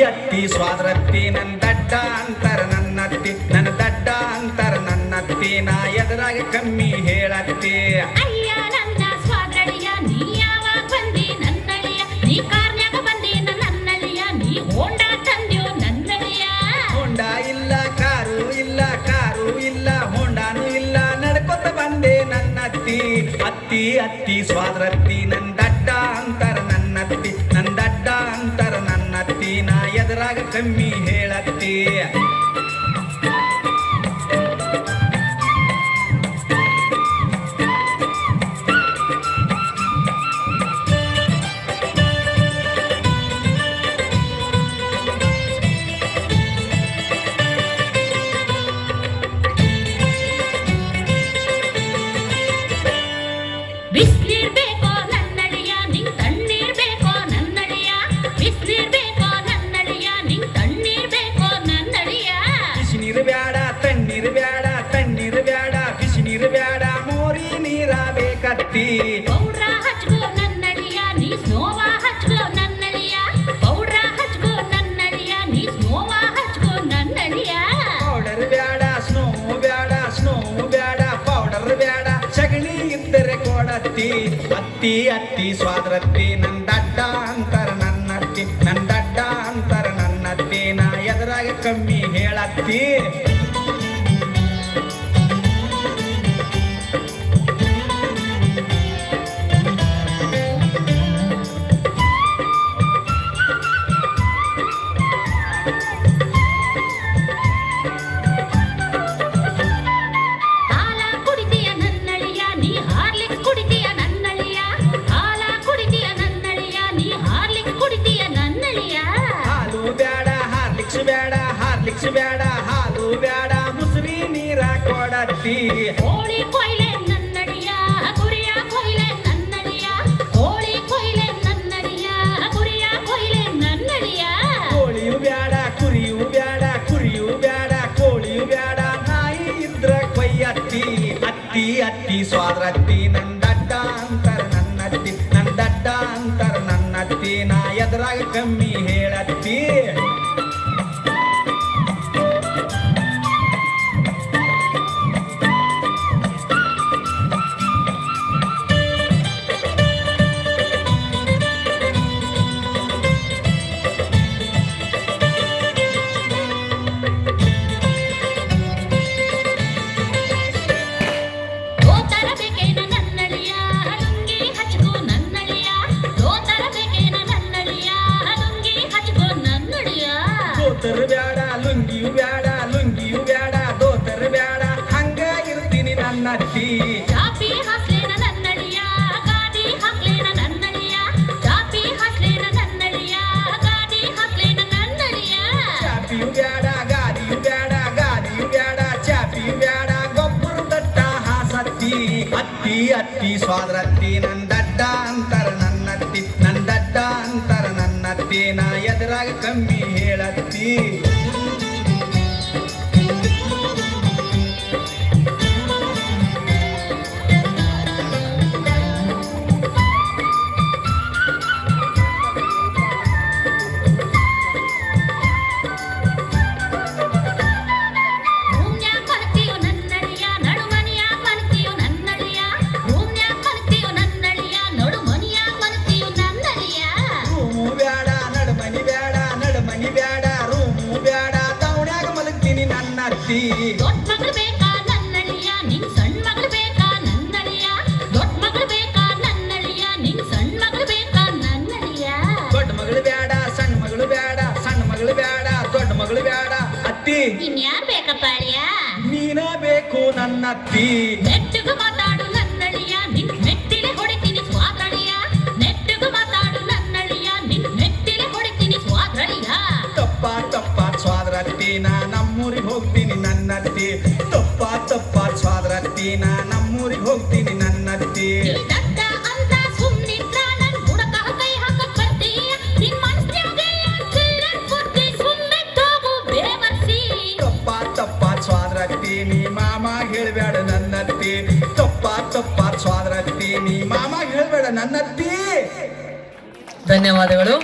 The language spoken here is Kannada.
ಅತ್ತಿ ಸ್ವಾದ್ರತ್ತಿ ನನ್ನ ದಡ್ಡ ಅಂತರ ನನ್ನತ್ತಿ ನನ್ನ ದಡ್ಡ ಅಂತರ ನನ್ನತ್ತಿ ನಾ ಎದುರಾಗಿ ಕಮ್ಮಿ ಹೇಳತ್ತಿ ಅಯ್ಯ ನನ್ನ ಸ್ವಾದ್ರಳಿಯ ನೀ ಯಾವಾಗ ಬಂದಿ ನನ್ನಳಿಯ ನೀ ಕಾರ್ನ್ಯಾಗ ಬಂದಿ ನನ್ನಳಿಯ ನೀ ಹೋಂಡಾ ತಂದ್ಯೋ ನನ್ನಳಿಯ ಹೋಂಡಾ ಇಲ್ಲ ಕಾರು ಇಲ್ಲ ಕಾರು ಇಲ್ಲ ಹೋಂಡಾನು ಇಲ್ಲ ನಡ್ಕೊತ ಬಂದೆ ನನ್ನತ್ತಿ ಅತ್ತಿ ಅತ್ತಿ ಸ್ವಾದ್ರತ್ತಿ ನನ್ನ ದಡ್ಡ ಅಂತರ ನನ್ನತ್ತಿ ನನ್ನ ದಡ್ಡ ಅಂತರ ನನ್ನತ್ತಿ ನಾ ಎದುರಾಗ ಕಮ್ಮಿ ಹೇಳತ್ತಿ ಬಿಸ್ನೀರ್ ಬೇಕೋ ನನ್ನಳಿಯ ನಿಂಗ್ ತಣ್ಣೀರ್ ಬೇಕೋ ನನ್ನಳಿಯ ಬಿಸ್ನೀರ್ ಬೇಕೋ ನನ್ನಳಿಯ ನಿಂಗ್ ತಣ್ಣೀರ್ ಬೇಕೋ ನನ್ನಳಿಯ ಬಿಸಿ ನೀರು ಬ್ಯಾಡ ತಣ್ಣೀರು ಬ್ಯಾಡ ತಣ್ಣೀರು ಬ್ಯಾಡ ಬಿಸಿ ನೀರು ಬ್ಯಾಡ ಮೋರಿ ನೀರ ಬೇಕತ್ತಿ ಪೌಡ್ರ ಹಚ್ಕೋ ನನ್ನಳಿಯ ನೀ ಸ್ನೋವ ಹಚ್ಕೋ ನನ್ನಳಿಯ ಪೌಡ್ರ ಹಚ್ಕೋ ನನ್ನಳಿಯ ನೀ ಸ್ನೋವ ಹಚ್ಕೋ ನನ್ನಳಿಯ ಪೌಡರ್ ಬ್ಯಾಡ ಸ್ನೋ ಬ್ಯಾಡ ಸ್ನೋ ಬ್ಯಾಡ ಪೌಡರ್ ಬ್ಯಾಡ ಸಗಣಿ ಇದ್ದರೆ ಕೊಡತ್ತಿ ಅತ್ತಿ ಅತ್ತಿ ಸ್ವಾದ್ರತ್ತಿ ನನ್ನ ದಡ್ಡ ಅಂತರ ನನ್ನತ್ತಿ ನನ್ನ ದಡ್ಡ ಅಂತರ ನನ್ನತ್ತಿ ನಾ ಎದುರಾಗ ಕಮ್ಮಿ ಹೇಳತ್ತಿ ಹಾಲ ಕುಡಿತೀಯ ನನ್ನಳಿಯ ನೀ ಹಾರ್ಲಿಕ್ಸ್ ಕುಡಿತೀಯ ನನ್ನಳಿಯ ಹಾಲ ಕುಡಿತೀಯ ನನ್ನಳಿಯ ನೀ ಹಾರ್ಲಿಕ್ಸ್ ಕುಡಿತೀಯ ನನ್ನಳಿಯ ಹಾಲು ಬ್ಯಾಡ ಹಾರ್ಲಿಕ್ಸ್ ಬ್ಯಾಡ ಹಾರ್ಲಿಕ್ಸ್ ಬ್ಯಾಡ ಹಾಲು ಬ್ಯಾಡ ಮುಸುರಿ ನೀರ ಕೊಡತ್ತಿ ಕೋಳಿ ಕೊಯ್ಲೆ ನನ್ನಳಿಯ ಕುರಿಯ ಕೊಯ್ಲೆ ನನ್ನಳಿಯ ಕೋಳಿ ಕೊಯ್ಲೆ ನನ್ನಳಿಯ ಕುರಿಯ ಕೊಯ್ಲೆ ನನ್ನಳಿಯ ಕೋಳಿಯು ಬ್ಯಾಡ ಕುರಿಯು ಬ್ಯಾಡ ಕುರಿಯು ಬ್ಯಾಡ ಕೋಳಿಯು ಬ್ಯಾಡ ನಾಯಿ ಇದ್ರ ಕೊಯ್ಯತ್ತಿ ಅತ್ತಿ ಅತ್ತಿ ಸ್ವಾದ್ರತ್ತಿ ನನ್ನ ದಡ್ಡ ಅಂತರ ನನ್ನತ್ತಿ ನನ್ನ ದಡ್ಡ ಅಂತರ ನನ್ನತ್ತಿ ನಾ ಎದುರಾಗ ಕಮ್ಮಿ ಹೇಳತ್ತಿ ದೋತರ ಬೇಕೇನ ನನ್ನಳಿಯ ಲುಂಗಿ ಹಚ್ಕೋ ನನ್ನಳಿಯ ದೋತರ ಬೇಕೇನ ನನ್ನಳಿಯ ಲುಂಗಿ ಹಚ್ಕೋ ನನ್ನಳಿಯ ದೋತರ ಬ್ಯಾಡ ಲುಂಗಿಯು ಬ್ಯಾಡ ಲುಂಗಿಯು ಬ್ಯಾಡ ದೋತರ ಬ್ಯಾಡ ಹಂಗ ಇರ್ತೀನಿ ನನ್ನತ್ತಿ ಚಾಪಿ ಹಾಕ್ಲೇನ ನನ್ನಳಿಯ ಗಾಡಿ ಹಾಕ್ಲೇನ ನನ್ನಳಿಯ ಚಾಪಿ ಹಾಕ್ಲೇನ ನನ್ನಳಿಯ ಗಾಡಿ ಹಾಕ್ಲೇನ ನನ್ನಳಿಯ ಚಾಪಿಯು ಬ್ಯಾಡ ಗಾಡಿಯು ಬ್ಯಾಡ ಗಾಡಿಯು ಬ್ಯಾಡ ಚಾಪಿಯು ಬ್ಯಾಡ ಗೊಬ್ಬರ ದಟ್ಟ ಹಾಸತ್ತಿ ಅತ್ತಿ ಅತ್ತಿ ಸ್ವಾದ್ರತ್ತಿ ನನ್ನ ದಡ್ಡ ಅಂತರ ನನ್ನತ್ತಿ ನನ್ನ ದಡ್ಡ ಅಂತರ ನನ್ನತ್ತಿ ನಾ ಎದುರಾಗ ಕಮ್ಮಿ ಹೇಳತ್ತಿ ರೂಮ್ನ್ಯಾಗ ಮಲ್ತೀಯೋ ನನ್ನಳಿಯ ನಡುಮನಿಯಾಗ ಮಲ್ತೀಯೋ ನನ್ನಳಿಯ ರೂಮ್ನ್ಯಾಗ ಮಲ್ತೀಯೋ ನನ್ನಳಿಯ ನಡುಮನಿಯಾಗ ಮಲ್ತೀಯೋ ನನ್ನಳಿಯ ರೂಮು ಬ್ಯಾಡ ನಡುಮನಿ ಬ್ಯಾಡ ನಡುಮನಿ ಬ್ಯಾಡ ರೂಮು ಬ್ಯಾಡ ದೌಡ್ಯಾಗ ಮಲಗ್ತೀನಿ ನನ್ನತ್ತಿ ದೊಡ್ಡ ಮಗಳು ಬೇಕಾ ನನ್ನಳಿಯ ನಿಂಗ್ ಸಣ್ಣ ಮಗಳು ಬೇಕಾ ನನ್ನಳಿಯ ದೊಡ್ಡ ಮಗಳು ಬೇಕಾ ನನ್ನಳಿಯ ನಿಂಗ್ ಸಣ್ಣ ಮಗಳು ಬೇಕಾ ನನ್ನಳಿಯ ದೊಡ್ಡ ಮಗಳು ಬ್ಯಾಡ ಸಣ್ಣ ಮಗಳು ಬ್ಯಾಡ ಸಣ್ಣ ಮಗಳು ಬ್ಯಾಡ ದೊಡ್ಡ ಮಗಳು ಬ್ಯಾಡ ಅತ್ತಿ ಇನ್ಯಾರ್ ಬೇಕಪ್ಪ ಅಳಿಯ ನೀನ ಬೇಕು ನನ್ನತ್ತಿ ನೆಟ್ಟಗ ಮಾತಾಡು ನನ್ನಳಿಯ ನಿನ್ ಮೆಟ್ಟಿಲೆ ಹೊಡಿತೀನಿ ಸ್ವಾದ್ರಳಿಯ ನೆಟ್ಟಗ ಮಾತಾಡು ನನ್ನಳಿಯ ನಿನ್ ಮೆಟ್ಟಿಲೆ ಹೊಡಿತೀನಿ ಸ್ವಾದ್ರಳಿಯ ತಪ್ಪ ತಪ್ಪ ಸ್ವಾದ್ರತ್ತಿ ನಾ ನಮ್ಮೂರಿಗೆ ಹೋಗ್ತೀನಿ ನನ್ನತ್ತಿ ತಪ್ಪ ತಪ್ಪ ಸ್ವಾದ್ರತ್ತಿ ನಾ ನಮ್ಮೂರಿಗೆ ಹೋಗ್ತೀನಿ ನನ್ನತ್ತಿ ನೀ ದಡ್ಡ ಅಂತ ಸುಮ್ನಿದ್ರ ನನ್ ಬುಡಕ ಕೈ ಹಾಕಕ್ ಬರ್ತೀಯ ನಿನ್ ಮನ್ಸ್ನ್ಯಾಗ ಚಿಲ್ಲರ್ ಬುದ್ಧಿ ಸುಮ್ಮನೆ ತಗೋ ಬೇವರ್ಸಿ ತಪ್ಪ ತಪ್ಪ ಸ್ವಾದ್ರತ್ತಿ ನೀ ಮಾಮ ಹೇಳ್ಬೇಡ ನನ್ನತ್ತಿ ತಪ್ಪ ತಪ್ಪ ಸ್ವಾದ್ರತ್ತಿ ನೀ ಮಾಮ ಹೇಳ್ಬೇಡ ನನ್ನತ್ತಿ ಧನ್ಯವಾದಗಳು.